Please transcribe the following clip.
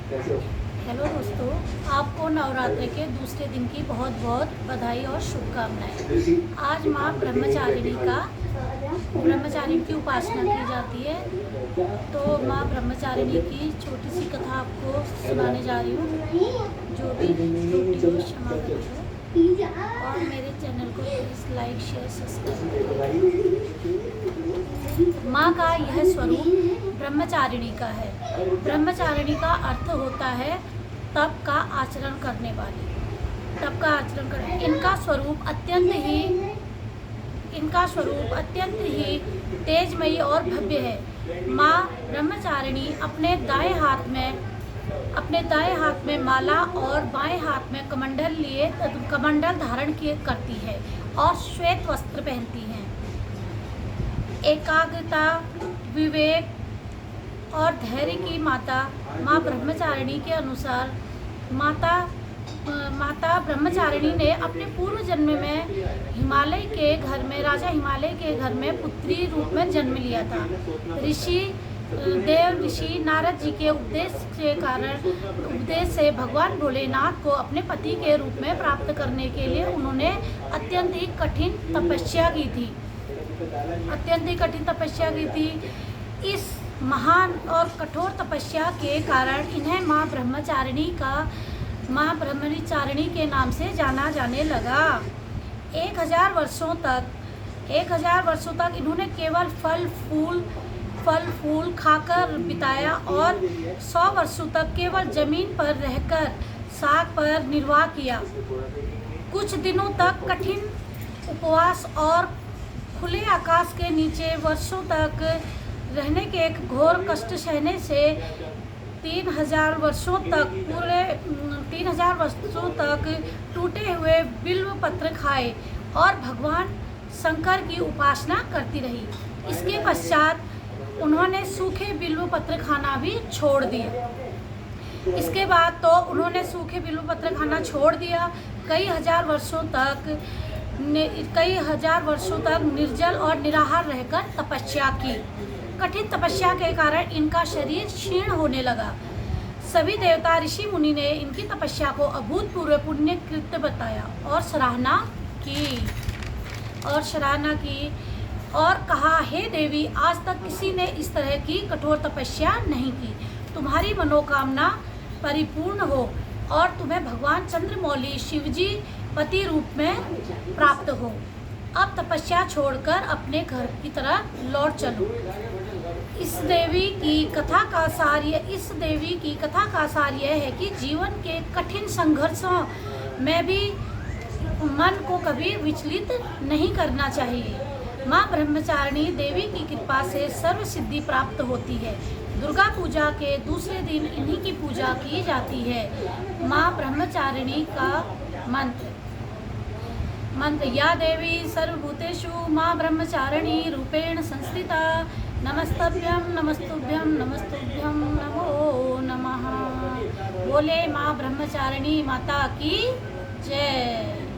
Hello दोस्तों, आपको नवरात्र के दूसरे दिन की बहुत बहुत बधाई और शुभकामनाएं। आज माँ ब्रह्मचारिणी की उपासना की जाती है। तो माँ ब्रह्मचारिणी की छोटी सी कथा आपको सुनाने जा रही हूँ। जो भी त्रुटि हो क्षमा करिएगा और मेरे चैनल को प्लीज़ लाइक शेयर सब्सक्राइब। माँ का यह स्वरूप ब्रह्मचारिणी का है। ब्रह्मचारिणी का अर्थ होता है तप का आचरण करने वाली। तप का आचरण करने इनका स्वरूप अत्यंत ही तेजमयी और भव्य है। माँ ब्रह्मचारिणी अपने दाएं हाथ में माला और बाएं हाथ में कमंडल धारण करती है और श्वेत वस्त्र पहनती हैं। एकाग्रता, विवेक और धैर्य की माता माँ ब्रह्मचारिणी के अनुसार माता ब्रह्मचारिणी ने अपने पूर्व जन्म में राजा हिमालय के घर में पुत्री रूप में जन्म लिया था। ऋषि नारद जी के उपदेश से भगवान भोलेनाथ को अपने पति के रूप में प्राप्त करने के लिए उन्होंने अत्यंत ही कठिन तपस्या की थी। इस महान और कठोर तपस्या के कारण इन्हें माँ ब्रह्मचारिणी के नाम से जाना जाने लगा। 1000 वर्षों तक इन्होंने केवल फल फूल खाकर बिताया और 100 वर्षों तक केवल जमीन पर रहकर साग पर निर्वाह किया। कुछ दिनों तक कठिन उपवास और खुले आकाश के नीचे वर्षों तक रहने के एक घोर कष्ट सहने से 3000 वर्षों तक टूटे हुए बिल्व पत्र खाए और भगवान शंकर की उपासना करती रही। इसके पश्चात उन्होंने सूखे बिल्व पत्र खाना भी छोड़ दिया। इसके बाद तो उन्होंने सूखे बिल्व पत्र खाना छोड़ दिया। कई हजार वर्षों तक निर्जल और निराहार रहकर तपस्या की। कठिन तपस्या के कारण इनका शरीर क्षीण होने लगा। सभी देवता ऋषि मुनि ने इनकी तपस्या को अभूतपूर्व पुण्य कृत्य बताया और सराहना की और कहा, हे देवी, आज तक किसी ने इस तरह की कठोर तपस्या नहीं की। तुम्हारी मनोकामना परिपूर्ण हो और तुम्हें भगवान चंद्रमौली शिवजी पति रूप में प्राप्त हो। अब तपस्या छोड़कर अपने घर की तरफ लौट चलो। इस देवी की कथा का सार यह है कि जीवन के कठिन संघर्षों में भी मन को कभी विचलित नहीं करना चाहिए। माँ ब्रह्मचारिणी देवी की कृपा से सर्व सिद्धि प्राप्त होती है। दुर्गा पूजा के दूसरे दिन इन्हीं की पूजा की जाती है। माँ ब्रह्मचारिणी का मंत्र या देवी सर्वभूतेषु माँ ब्रह्मचारिणी रूपेण संस्थिता। नमस्तभ्यं नमो नमः। बोले माँ ब्रह्मचारिणी माता की जय।